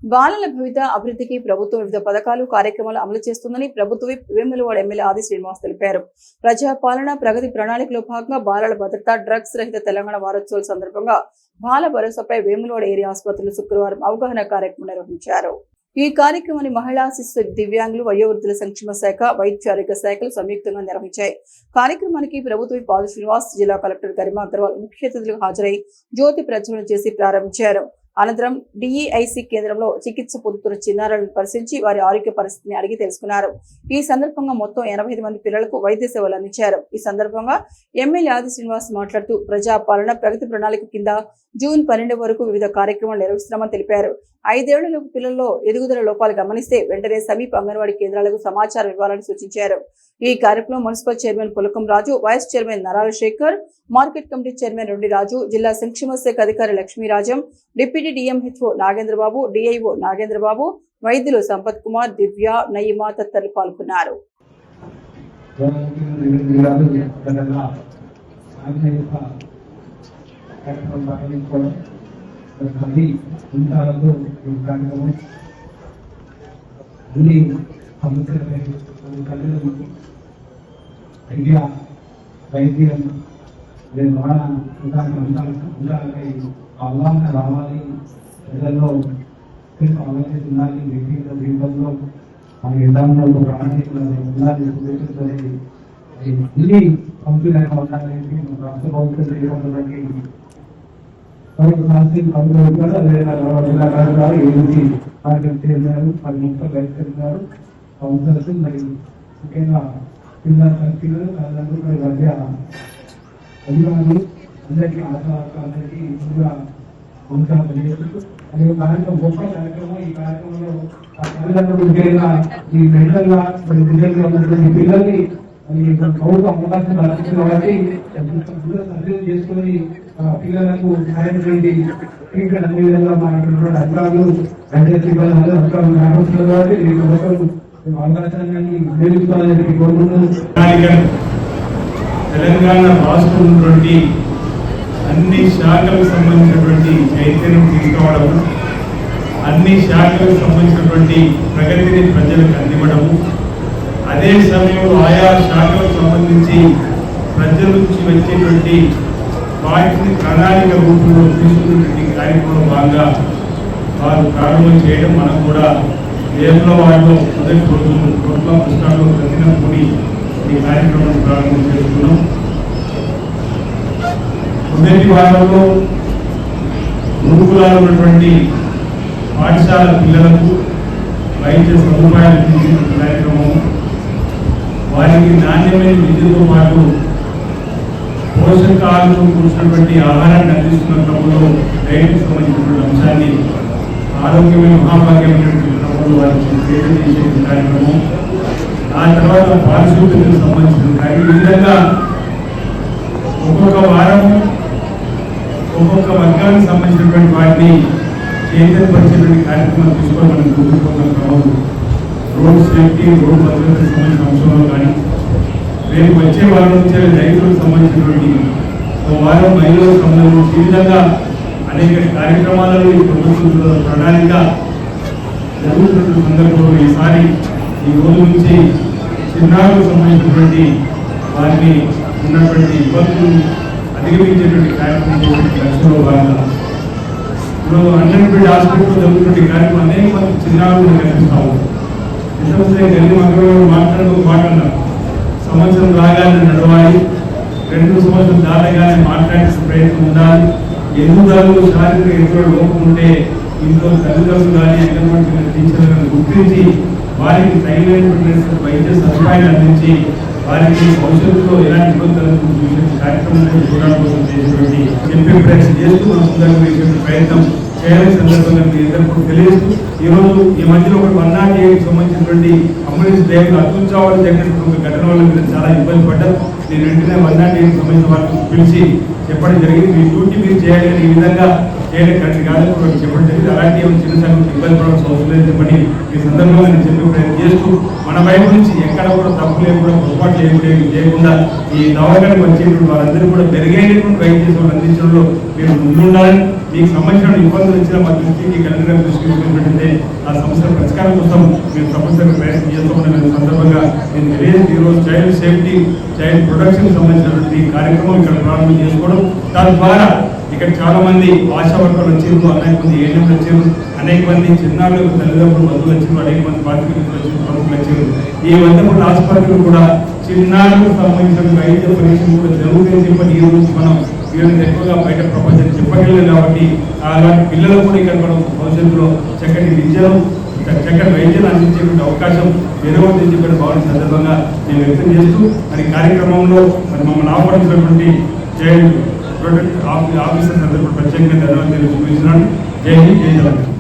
బాలల భవిత అభివృద్ధికి ప్రభుత్వం వివిధ పథకాలు కార్యక్రమాలు అమలు చేస్తుందని ప్రభుత్వ వేములవాడ ఎమ్మెల్యే ఆది శ్రీనివాస్ తెలిపారు. ప్రజాపాలన ప్రగతి ప్రణాళికలో భాగంగా బాలల భద్రత డ్రగ్స్ రహిత తెలంగాణ వారోత్సవాల సందర్భంగా బాల భరోసాపై వేములవాడ ఏరియా ఆసుపత్రిలో శుక్రవారం అవగాహన కార్యక్రమం నిర్వహించారు. ఈ కార్యక్రమాన్ని మహిళా శిశు దివ్యాంగులు వయోవృద్ధుల సంక్షేమ శాఖ వైద్య ఆరోగ్య శాఖలు సంయుక్తంగా నిర్వహించాయి. కార్యక్రమానికి ప్రభుత్వ ఆది శ్రీనివాస్ జిల్లా కలెక్టర్ గరిమా అగర్వాల్ ముఖ్య అతిథులకు హాజరై జ్యోతి ప్రజ్వలన చేసి ప్రారంభించారు. అనంతరం డిఈఐసి కేంద్రంలో చికిత్స పొందుతున్న చిన్నారులను పరిశీలించి వారి ఆరోగ్య పరిస్థితిని అడిగి తెలుసుకున్నారు. ఈ సందర్భంగా మొత్తం 85 మంది పిల్లలకు వైద్య సేవలు అందించారు. ఈ సందర్భంగా ఎమ్మెల్యే ఆది శ్రీనివాస్ మాట్లాడుతూ ప్రజాపాలన ప్రగతి ప్రణాళిక కింద జూన్ 12 వరకు వివిధ కార్యక్రమాలు నిర్వహిస్తున్నామని తెలిపారు. 5 ఏళ్లలోపు పిల్లల్లో ఎదుగుదల లోపాలు గమనిస్తే వెంటనే సమీప అంగన్వాడీ కేంద్రాలకు సమాచారం ఇవ్వాలని సూచించారు. ఈ కార్యక్రమంలో municipal chairman Pulakam Raju, vice chairman Narala Shekar, market committee chairman Reddy Raju, జిల్లా సంక్షేమ శాఖ అధికారి Lakshmirajam, deputy DMHO Nagendrababu, DIO Nagendrababu, వైద్యులు సంపత్ కుమార్, దివ్య, నయీమా తదితరులు పాల్గొన్నారు. వైద్యం నిర్వహణ అవగాహన రావాలి, ప్రజల్లో అవగాహన ఉండాలి, వ్యక్తిగత జీవితంలో మన విధానంలో ప్రణాళికలు ఉండాలి, ఇది కంప్లీట్ అయిపోవడానికి రాష్ట్ర ప్రభుత్వం చేయడానికి ఏజెన్సీ మార్కెట్ చేశారు, 10 ముక్కలు బయటకెళ్తారు కౌన్సిలర్స్, మరి ముఖ్యంగా పిల్లలు తల్లిదండ్రుల మధ్య అధికారులు అందరికీ అందరికీ ముందుగా అవసరం పనిచేస్తూ అదే కార్యక్రమం గొప్ప కార్యక్రమం. ఈ కార్యక్రమంలో తల్లిదండ్రులు ముఖ్యంగా ఈ మెంటల్గా ఉన్నటువంటి పిల్లల్ని ప్రభుత్వం అవకాశం కల్పిస్తుంది కాబట్టి సర్జరీ చేసుకుని పిల్లలకు సహాయం చేయండి. ఇంకా అన్ని విధంగా మాట్లాడుతున్నటువంటి అధికారులు అధికారులు కాబట్టి తెలంగాణ రాష్ట్రం ఉన్నటువంటి అన్ని శాఖలకు సంబంధించినటువంటి చైతన్యం తీసుకోవడము, అన్ని శాఖలకు సంబంధించినటువంటి ప్రగతిని ప్రజలకు అందివ్వడము, అదే సమయంలో ఆయా శాఖలకు సంబంధించి ప్రజల నుంచి వచ్చేటువంటి వాటిని ప్రణాళిక రూపంలో తీసుకున్నటువంటి కార్యక్రమంలో భాగంగా వారు ప్రారంభం చేయడం మనం కూడా వేములవాడలో మొదటి రోజులు కోట్ల పుస్తకాల్లో ప్రతిన కూడి ఈ కార్యక్రమాన్ని ప్రారంభం చేస్తున్నాం. మొదటి వారంలో గురుకులాలు ఉన్నటువంటి పాఠశాల పిల్లలకు వైద్య సదుపాయాలు తీర్చిన కార్యక్రమం, వారికి నాణ్యమైన విద్యతో పాటు పోషకాలతో కూర్చున్నటువంటి ఆహారాన్ని అందిస్తున్న క్రమంలో డైట్కి సంబంధించినటువంటి అంశాన్ని ఆరోగ్యమైన మహాభాగ్యమైనటువంటి క్రమంలో వారికి చేసే కార్యక్రమం, ఆ తర్వాత పారిశుద్ధ్యతకు సంబంధించిన కార్యక్రమం. ఈ విధంగా ఒక్కొక్క వారం ఒక్కొక్క వర్గానికి సంబంధించినటువంటి వాటిని చైతన్యపరిచేటువంటి కార్యక్రమాలు తీసుకొని మనం గుర్తుకున్న క్రమం రోడ్ సేఫ్టీ, రోడ్ భద్రతకు సంబంధించిన అంశంలో కానీ, రేపు వచ్చే వారం నుంచి రైతులకు సంబంధించినటువంటి వారం మహిళలకు సంబంధించి ఈ విధంగా అనేక కార్యక్రమాలలో ఈ ప్రభుత్వ ప్రణాళిక జరుగుతున్న సందర్భంలో ఈసారి ఈ రోజు నుంచి చిన్నారులకు సంబంధించినటువంటి వారిని ఉన్నటువంటి ఇబ్బందులు అధిగమించేటువంటి కార్యక్రమం లక్ష్యంలో భాగంగా ఇప్పుడు అన్నింటి హాస్పిటల్లో జరుగుతున్న కార్యక్రమం అనేక మంది చిన్నారులు కనిపిస్తాము. ఇంతవస్తే గల్లి మగవాళ్ళు మాట్లాడుతున్నారు, సంవత్సరం రాగానే నడవాలి, 2 సంవత్సరం దాటగానే మాట్లాడే ప్రయత్నం ఉండాలి. ఎదుగుదలలో శారీరక ఎదుగుదల లోపం ఉంటే ఇంట్లో తల్లిదండ్రులు కానీ అంగన్వాడీ టీచర్లను గుర్తించి వారికి తగినటువంటి వైద్య సదుపాయాలు అందించి వారికి భవిష్యత్తులో ఎలాంటి ఇబ్బందులు కార్యక్రమాన్ని చూడడం కోసం చేసినటువంటి ఎంపీ ప్రయత్నం చేస్తూ మనం ముందుకు వేసేటువంటి ప్రయత్నం చేయాలని సందర్భంగా మీ ఇద్దరు తెలియజేస్తూ ఈరోజు ఈ మధ్యలో ఒక 108కి సంబంధించినటువంటి అంబులెన్స్ డ్రైవర్ అత్యుత్సాహాలు జరిగినటువంటి ఘటన వల్ల మీరు చాలా ఇబ్బంది పడ్డారు. నేను వెంటనే 108కి సంబంధించిన వారికి పిలిచి చెప్పడం జరిగింది. మీ డ్యూటీ మీరు చేయాలని ఈ విధంగా చేయడం కరెక్ట్ కాదు చెప్పడం జరిగింది. అలాంటి చిన్న సంఘం ఇబ్బంది పడాల్సిన అవసరం లేదు చెప్పని ఈ సందర్భంగా నేను చెప్పే ప్రయత్నం చేస్తూ మన వైపు నుంచి ఎక్కడ కూడా తప్పు లేకుండా పొరపాటు చేయకుండా ఈ దవాఖానకు వచ్చేటువంటి వారందరూ కూడా మెరుగైనటువంటి వైద్య సేవలు అందించడంలో మీరు ముందుండాలని, మీకు సంబంధించిన ఇబ్బందులు వచ్చినా మా దృష్టికి కలెక్టర్ దృష్టికి వచ్చినట్లయితే ఆ సమస్యల పరిష్కారం కోసం మేము తప్పనిసరిగా ప్రయత్నం చేస్తామని సందర్భంగా నేను తెలియజేసి ఈరోజు చైల్డ్ సేఫ్టీ చైల్డ్ ప్రొటెక్షన్ సంబంధించినటువంటి కార్యక్రమం ఇక్కడ ప్రారంభం చేసుకోవడం, దాని ద్వారా ఇక్కడ చాలా మంది ఆశా వర్కర్లు వచ్చారు, అనేక మంది ఏజెంట్లు వచ్చారు, అనేక మంది చిన్నారులకు తల్లిదండ్రులు బంధువులు వచ్చారు, అనేక మంది పాత్రికలు వచ్చారు, ప్రముఖులు వచ్చారు. ఈ 100 కోట్ల ఆసుపత్రులు కూడా చిన్నారులకు సంబంధించిన వైద్య పరీక్షలు కూడా జరుగుతాయని చెప్పని ఈ రోజు మనం వీళ్ళని ఎక్కువగా బయట ప్రపంచం చెప్పగలేదు. కాబట్టి అలాంటి పిల్లలకు కూడా ఇక్కడ మనం భవిష్యత్తులో చక్కటి విద్యను చక్కటి వైద్యాన్ని అందించేటువంటి అవకాశం ఎదురవుతుందని చెప్పిన భావన సందర్భంగా నేను వ్యక్తం చేస్తూ మరి కార్యక్రమంలో మరి మమ్మల్ని ఆహ్వానించినటువంటి చైల్డ్ ప్రొటెక్ట్ ఆఫీసర్ సందర్భంగా ప్రత్యేకంగా ధన్యవాదాలు తెలియజేస్తున్నాను. జై హింద్, జై తెలంగాణ.